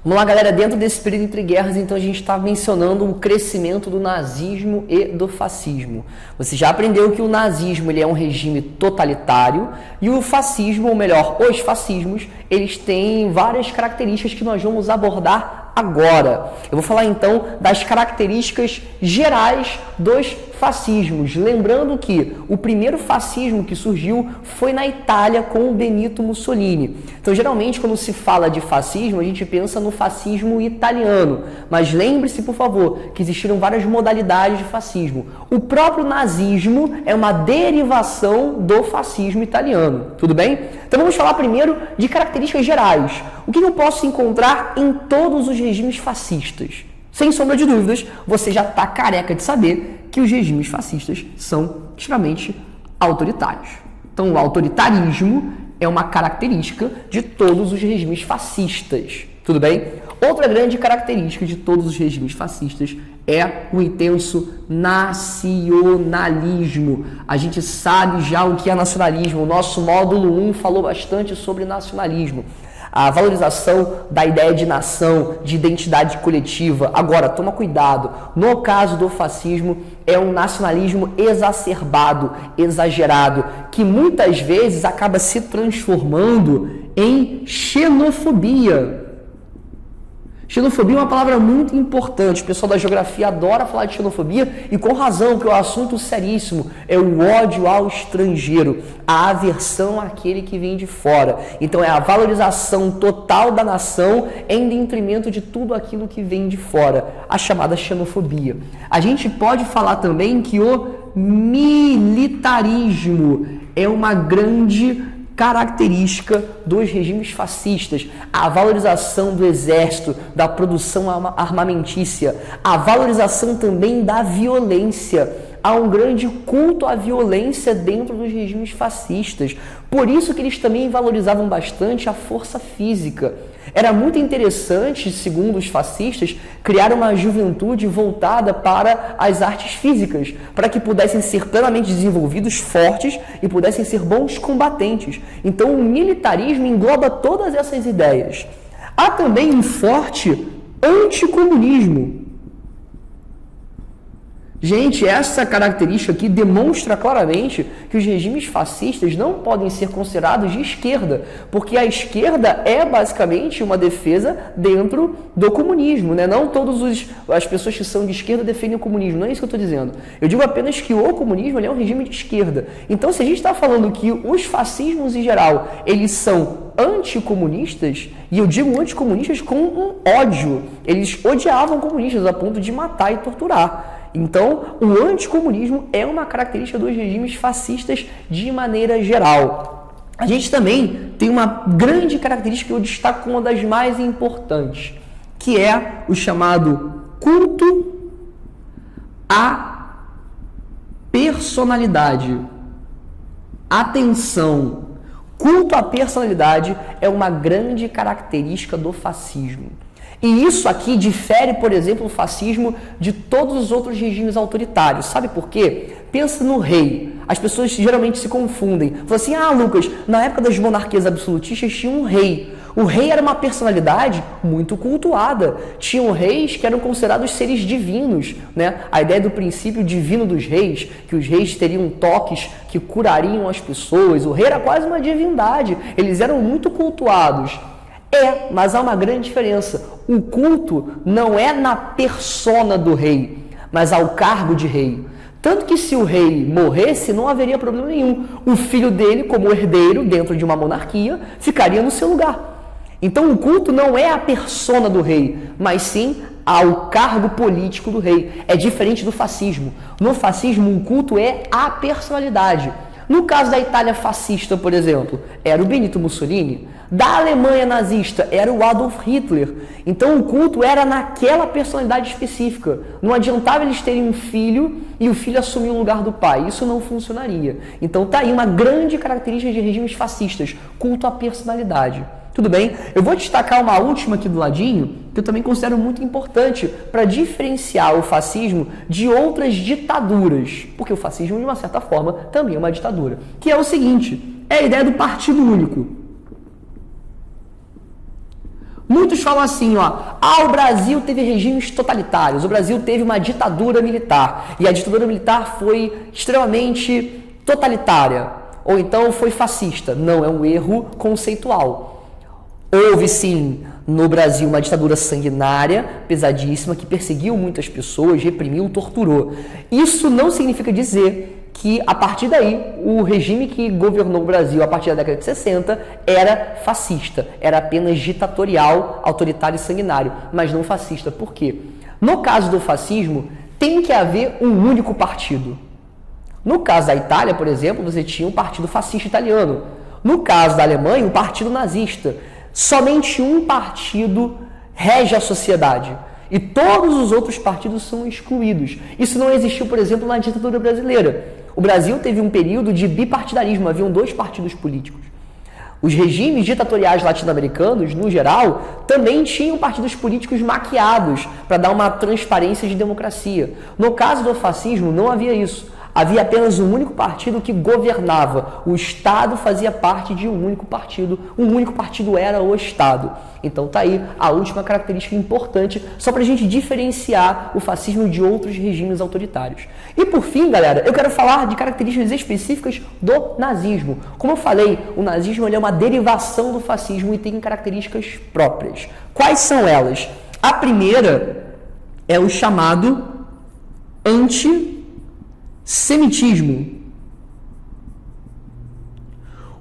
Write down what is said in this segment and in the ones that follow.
Vamos lá, galera, dentro desse período entre guerras, então a gente está mencionando o crescimento do nazismo e do fascismo. Você já aprendeu que o nazismo ele é um regime totalitário e o fascismo, ou melhor, os fascismos, eles têm várias características que nós vamos abordar agora. Eu vou falar então das características gerais dos fascismos. Lembrando que o primeiro fascismo que surgiu foi na Itália com o Benito Mussolini. Então, geralmente, quando se fala de fascismo, a gente pensa no fascismo italiano. Mas lembre-se, por favor, que existiram várias modalidades de fascismo. O próprio nazismo é uma derivação do fascismo italiano. Tudo bem? Então, vamos falar primeiro de características gerais. O que eu posso encontrar em todos os regimes fascistas? Sem sombra de dúvidas, você já está careca de saber que os regimes fascistas são extremamente autoritários. Então, o autoritarismo é uma característica de todos os regimes fascistas. Tudo bem? Outra grande característica de todos os regimes fascistas é o intenso nacionalismo. A gente sabe já o que é nacionalismo. O nosso módulo 1 falou bastante sobre nacionalismo. A valorização da ideia de nação, de identidade coletiva. Agora, toma cuidado. No caso do fascismo, é um nacionalismo exacerbado, exagerado, que muitas vezes acaba se transformando em xenofobia. Xenofobia é uma palavra muito importante. O pessoal da geografia adora falar de xenofobia e com razão, porque o assunto seríssimo é o ódio ao estrangeiro, a aversão àquele que vem de fora. Então é a valorização total da nação em detrimento de tudo aquilo que vem de fora, a chamada xenofobia. A gente pode falar também que o militarismo é uma grande característica dos regimes fascistas, a valorização do exército, da produção armamentícia, a valorização também da violência. Há um grande culto à violência dentro dos regimes fascistas. Por isso que eles também valorizavam bastante a força física. Era muito interessante, segundo os fascistas, criar uma juventude voltada para as artes físicas, para que pudessem ser plenamente desenvolvidos, fortes e pudessem ser bons combatentes. Então, o militarismo engloba todas essas ideias. Há também um forte anticomunismo. Gente, essa característica aqui demonstra claramente que os regimes fascistas não podem ser considerados de esquerda, porque a esquerda é basicamente uma defesa dentro do comunismo, né? Não todas as pessoas que são de esquerda defendem o comunismo, não é isso que eu estou dizendo. Eu digo apenas que o comunismo é um regime de esquerda. Então, se a gente está falando que os fascismos em geral, eles são anticomunistas, e eu digo anticomunistas com um ódio, eles odiavam comunistas a ponto de matar e torturar. Então, o anticomunismo é uma característica dos regimes fascistas de maneira geral. A gente também tem uma grande característica que eu destaco como uma das mais importantes, que é o chamado culto à personalidade. Atenção! Culto à personalidade é uma grande característica do fascismo. E isso aqui difere, por exemplo, o fascismo de todos os outros regimes autoritários. Sabe por quê? Pensa no rei. As pessoas geralmente se confundem. Falam assim, Lucas, na época das monarquias absolutistas tinha um rei. O rei era uma personalidade muito cultuada. Tinham reis que eram considerados seres divinos, né? A ideia do princípio divino dos reis, que os reis teriam toques que curariam as pessoas. O rei era quase uma divindade. Eles eram muito cultuados. Mas há uma grande diferença. O culto não é na persona do rei, mas ao cargo de rei. Tanto que se o rei morresse, não haveria problema nenhum. O filho dele, como herdeiro dentro de uma monarquia, ficaria no seu lugar. Então o culto não é a persona do rei, mas sim ao cargo político do rei. É diferente do fascismo. No fascismo, o culto é a personalidade. No caso da Itália fascista, por exemplo, era o Benito Mussolini. Da Alemanha nazista, era o Adolf Hitler. Então o culto era naquela personalidade específica. Não adiantava eles terem um filho e o filho assumir o lugar do pai. Isso não funcionaria. Então tá aí uma grande característica de regimes fascistas, culto à personalidade. Tudo bem? Eu vou destacar uma última aqui do ladinho, que eu também considero muito importante para diferenciar o fascismo de outras ditaduras. Porque o fascismo, de uma certa forma, também é uma ditadura. Que é o seguinte, é a ideia do partido único. Muitos falam assim, o Brasil teve regimes totalitários, o Brasil teve uma ditadura militar, e a ditadura militar foi extremamente totalitária, ou então foi fascista. Não, é um erro conceitual. Houve sim no Brasil uma ditadura sanguinária, pesadíssima, que perseguiu muitas pessoas, reprimiu, torturou. Isso não significa dizer que, a partir daí, o regime que governou o Brasil a partir da década de 60 era fascista, era apenas ditatorial, autoritário e sanguinário, mas não fascista. Por quê? No caso do fascismo, tem que haver um único partido. No caso da Itália, por exemplo, você tinha um partido fascista italiano. No caso da Alemanha, um partido nazista. Somente um partido rege a sociedade e todos os outros partidos são excluídos. Isso não existiu, por exemplo, na ditadura brasileira. O Brasil teve um período de bipartidarismo, haviam 2 partidos políticos. Os regimes ditatoriais latino-americanos, no geral, também tinham partidos políticos maquiados para dar uma transparência de democracia. No caso do fascismo, não havia isso. Havia apenas um único partido que governava. O Estado fazia parte de um único partido. Um único partido era o Estado. Então tá aí a última característica importante, só para a gente diferenciar o fascismo de outros regimes autoritários. E por fim, galera, eu quero falar de características específicas do nazismo. Como eu falei, o nazismo ele é uma derivação do fascismo e tem características próprias. Quais são elas? A primeira é o chamado antissemitismo.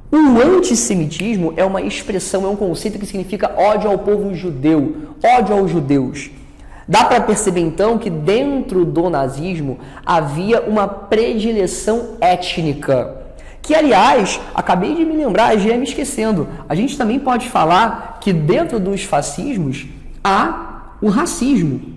O antissemitismo é uma expressão, é um conceito que significa ódio ao povo judeu, ódio aos judeus. Dá para perceber então que dentro do nazismo havia uma predileção étnica, que aliás, acabei de me lembrar, já ia me esquecendo, a gente também pode falar que dentro dos fascismos há o racismo.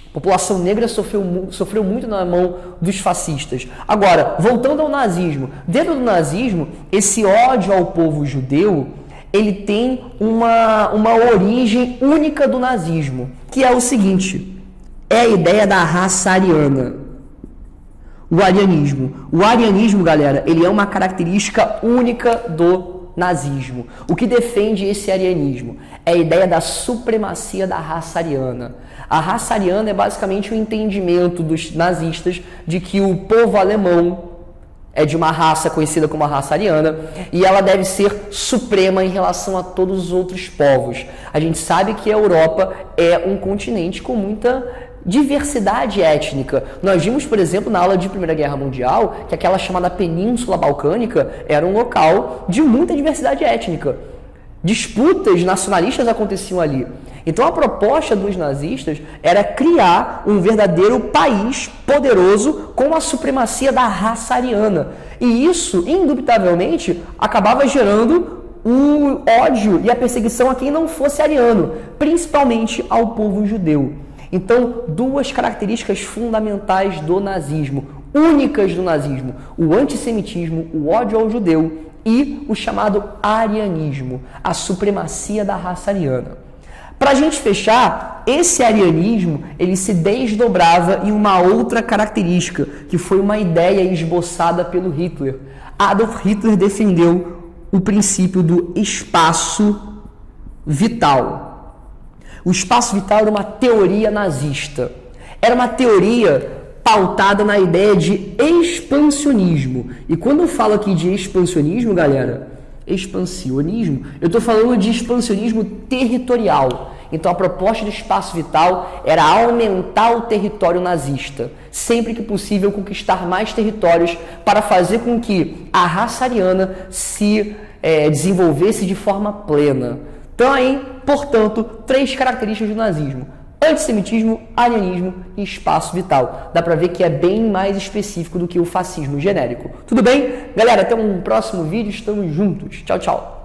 A população negra sofreu muito na mão dos fascistas. Agora, voltando ao nazismo. Dentro do nazismo, esse ódio ao povo judeu, ele tem uma origem única do nazismo, que é o seguinte, é a ideia da raça ariana. O arianismo. O arianismo, galera, ele é uma característica única do nazismo. O que defende esse arianismo? É a ideia da supremacia da raça ariana. A raça ariana é basicamente o entendimento dos nazistas de que o povo alemão é de uma raça conhecida como a raça ariana e ela deve ser suprema em relação a todos os outros povos. A gente sabe que a Europa é um continente com muita diversidade étnica. Nós vimos, por exemplo, na aula de Primeira Guerra Mundial, que aquela chamada Península Balcânica era um local de muita diversidade étnica. Disputas nacionalistas aconteciam ali. Então a proposta dos nazistas era criar um verdadeiro país poderoso com a supremacia da raça ariana. E isso, indubitavelmente, acabava gerando o ódio e a perseguição a quem não fosse ariano, principalmente ao povo judeu. Então, 2 características fundamentais do nazismo, únicas do nazismo: o antissemitismo, o ódio ao judeu e o chamado arianismo, a supremacia da raça ariana. Para a gente fechar, esse arianismo ele se desdobrava em uma outra característica, que foi uma ideia esboçada pelo Hitler. Adolf Hitler defendeu o princípio do espaço vital. O espaço vital era uma teoria nazista. Era uma teoria pautada na ideia de expansionismo. E quando eu falo aqui de expansionismo, galera, expansionismo, eu estou falando de expansionismo territorial. Então a proposta do espaço vital era aumentar o território nazista, sempre que possível conquistar mais territórios para fazer com que a raça ariana se desenvolvesse de forma plena. Então aí, portanto, 3 características do nazismo: antissemitismo, arianismo e espaço vital. Dá pra ver que é bem mais específico do que o fascismo genérico. Tudo bem? Galera, até um próximo vídeo. Estamos juntos. Tchau, tchau.